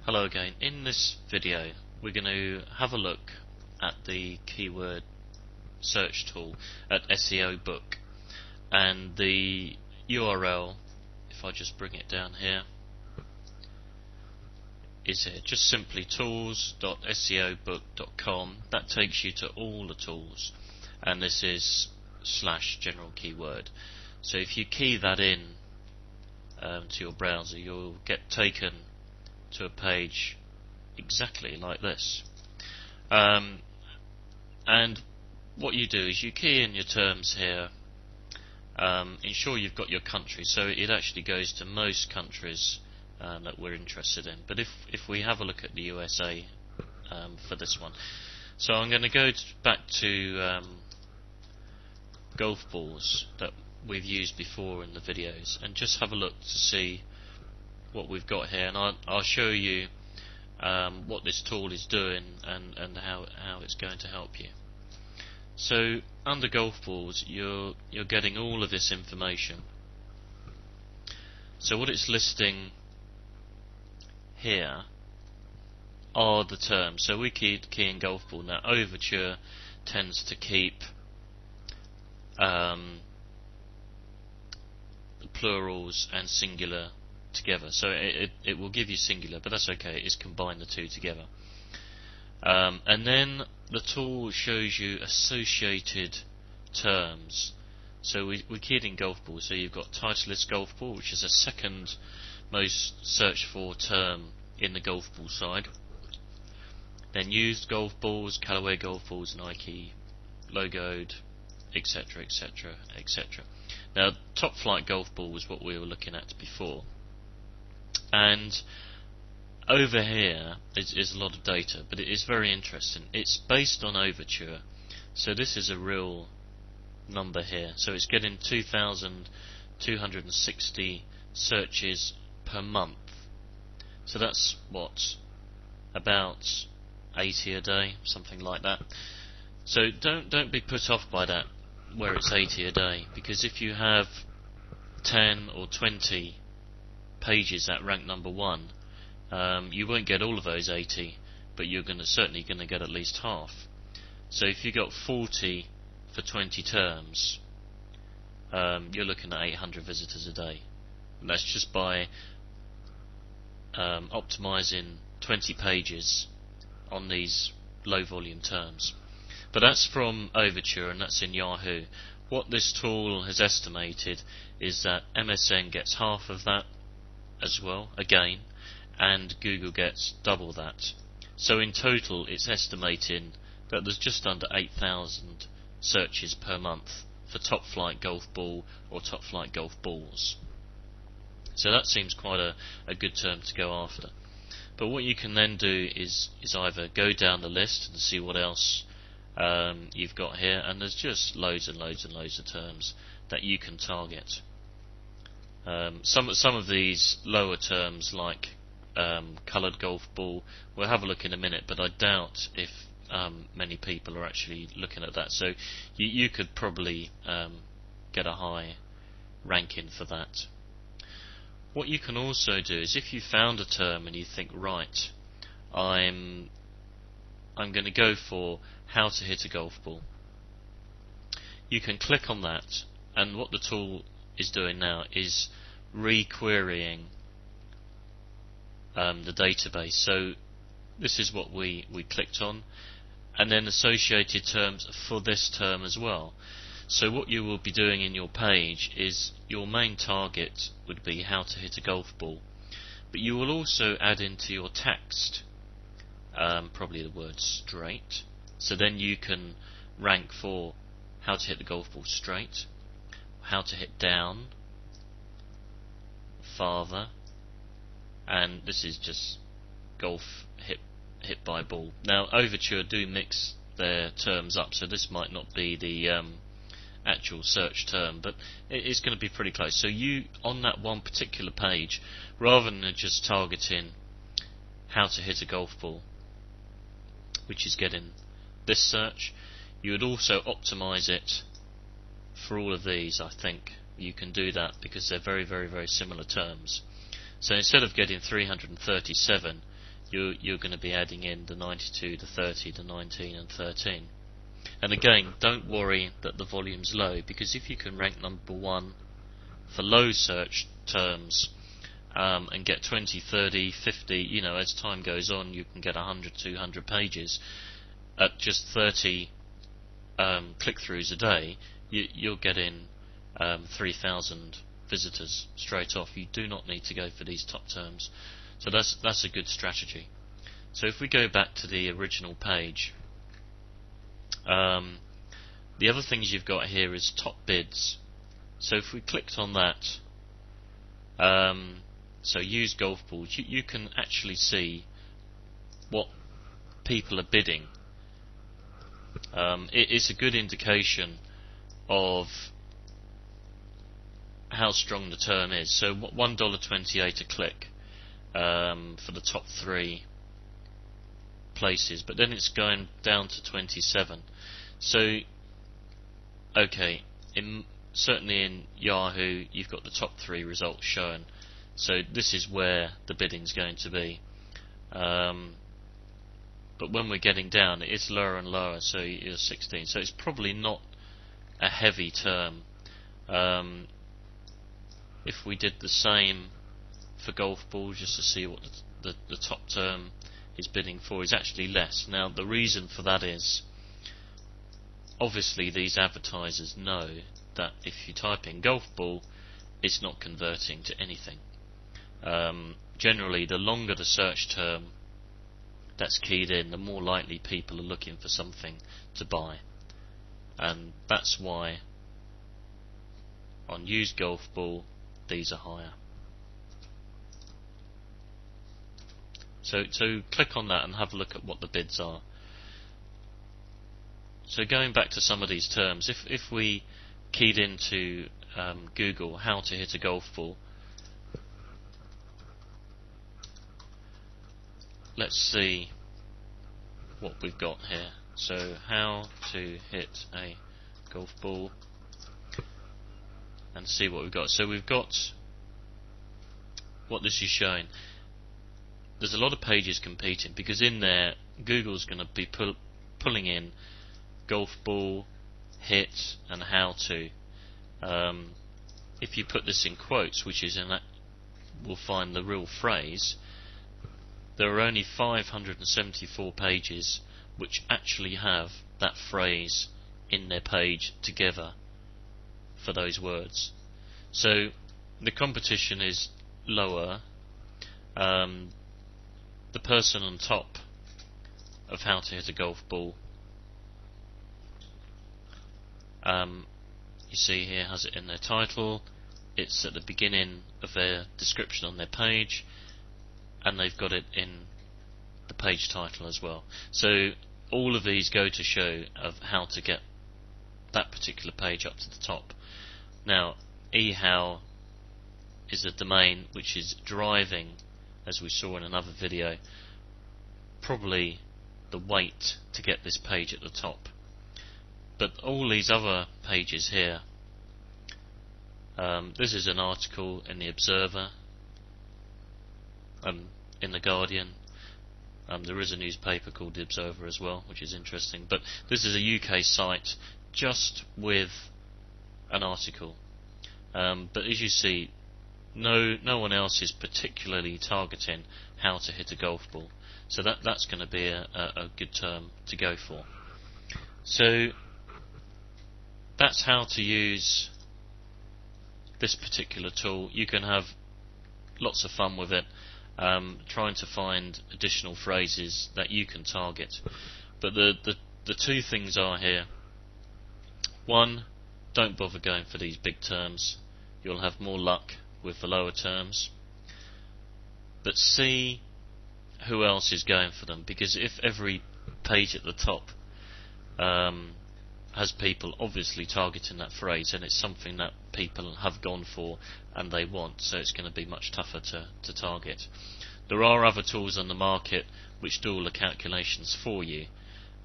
Hello again. In this video we're going to have a look at the keyword search tool at SEO Book, and the URL, if I just bring it down here, is here. Just simply tools.seobook.com. That takes you to all the tools, and this is /general keyword. So if you key that in to your browser, you'll get taken to a page exactly like this. And what you do is you key in your terms here, ensure you've got your country, so it actually goes to most countries that we're interested in. But if we have a look at the USA for this one, so I'm going to go back to golf balls that we've used before in the videos and just have a look to see what we've got here, and I'll show you what this tool is doing and how it's going to help you. So under golf balls you're getting all of this information. So what it's listing here are the terms. So we key in golf ball. Now Overture tends to keep the plurals and singular together, so it will give you singular, but that's okay, it's combined the two together. And then the tool shows you associated terms. So we keyed in golf ball, so you've got Titleist golf ball, which is the second most searched for term in the golf ball side. Then used golf balls, Callaway golf balls, Nike logoed, etc, etc, etc. Now Top Flight golf ball was what we were looking at before. And over here is a lot of data, but it is very interesting. It's based on Overture, so this is a real number here. So it's getting 2,260 searches per month. So that's what, about 80 a day, something like that. So don't be put off by that, where it's 80 a day, because if you have 10 or 20 pages at rank number 1, you won't get all of those 80, but you're certainly going to get at least half. So if you got 40 for 20 terms, you're looking at 800 visitors a day, and that's just by optimizing 20 pages on these low volume terms. But that's from Overture, and that's in Yahoo. What this tool has estimated is that MSN gets half of that as well, again, and Google gets double that. So in total it's estimating that there's just under 8,000 searches per month for Top Flight golf ball or Top Flight golf balls. So that seems quite a good term to go after. But what you can then do is either go down the list and see what else you've got here, and there's just loads and loads and loads of terms that you can target. Some of these lower terms, like coloured golf ball, we'll have a look in a minute, but I doubt if many people are actually looking at that. So you could probably get a high ranking for that. What you can also do is, if you found a term and you think, right, I'm going to go for how to hit a golf ball, you can click on that, and what the tool is doing now is re-querying the database. So this is what we clicked on, and then associated terms for this term as well. So what you will be doing in your page is, your main target would be how to hit a golf ball, but you will also add into your text probably the word straight, so then you can rank for how to hit the golf ball straight, how to hit down, farther, and this is just golf hit by ball. Now Overture do mix their terms up, so this might not be the actual search term, but it's going to be pretty close. So you, on that one particular page, rather than just targeting how to hit a golf ball, which is getting this search, you would also optimize it for all of these. I think you can do that because they're very, very, very similar terms. So instead of getting 337, you're going to be adding in the 92, the 30, the 19 and 13. And again, don't worry that the volume's low, because if you can rank number 1 for low search terms and get 20, 30, 50, as time goes on you can get 100, 200 pages at just 30 click-throughs a day, you'll get in 3,000 visitors straight off. You do not need to go for these top terms. So that's a good strategy. So if we go back to the original page, the other things you've got here is top bids. So if we clicked on that, so use golf balls, you can actually see what people are bidding. It is a good indication of how strong the term is. So $1.28 a click for the top 3 places, but then it's going down to 27. So okay, certainly in Yahoo you've got the top 3 results shown, so this is where the bidding's going to be, but when we're getting down it's lower and lower, so you're 16, so it's probably not a heavy term. If we did the same for golf balls, just to see what the top term is bidding for, is actually less. Now the reason for that is obviously these advertisers know that if you type in golf ball it's not converting to anything. Generally the longer the search term that's keyed in, the more likely people are looking for something to buy, and that's why on use golf ball these are higher. So click on that and have a look at what the bids are. So going back to some of these terms, if we keyed into Google how to hit a golf ball, let's see what we've got here. So how to hit a golf ball, and see what we've got. So we've got what this is showing. There's a lot of pages competing, because in there Google's going to be pulling in golf ball, hit and how to. If you put this in quotes, which is in that, we'll find the real phrase. There are only 574 pages which actually have that phrase in their page together for those words. So the competition is lower. The person on top of how to hit a golf ball, you see here, has it in their title, it's at the beginning of their description on their page, and they've got it in the page title as well. So all of these go to show of how to get that particular page up to the top. Now eHow is a domain which is driving, as we saw in another video, probably the weight to get this page at the top. But all these other pages here, this is an article in the Observer, in the Guardian. There is a newspaper called the Observer as well, which is interesting, but this is a UK site just with an article. But as you see, no one else is particularly targeting how to hit a golf ball, so that's going to be a good term to go for. So that's how to use this particular tool. You can have lots of fun with it, trying to find additional phrases that you can target. But the two things are here. One, don't bother going for these big terms. You'll have more luck with the lower terms. But see who else is going for them, because if every page at the top has people obviously targeting that phrase, and it's something that people have gone for and they want, so it's going to be much tougher to target. There are other tools on the market which do all the calculations for you,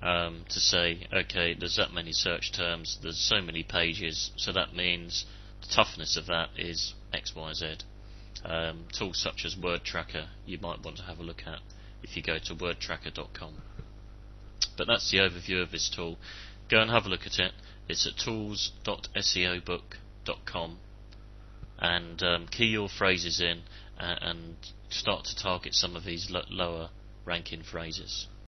to say, okay, there's that many search terms, there's so many pages, so that means the toughness of that is X, Y, Z. Tools such as Word Tracker you might want to have a look at if you go to wordtracker.com. But that's the overview of this tool. Go and have a look at it. It's at tools.seobook.com, and key your phrases in and start to target some of these lower ranking phrases.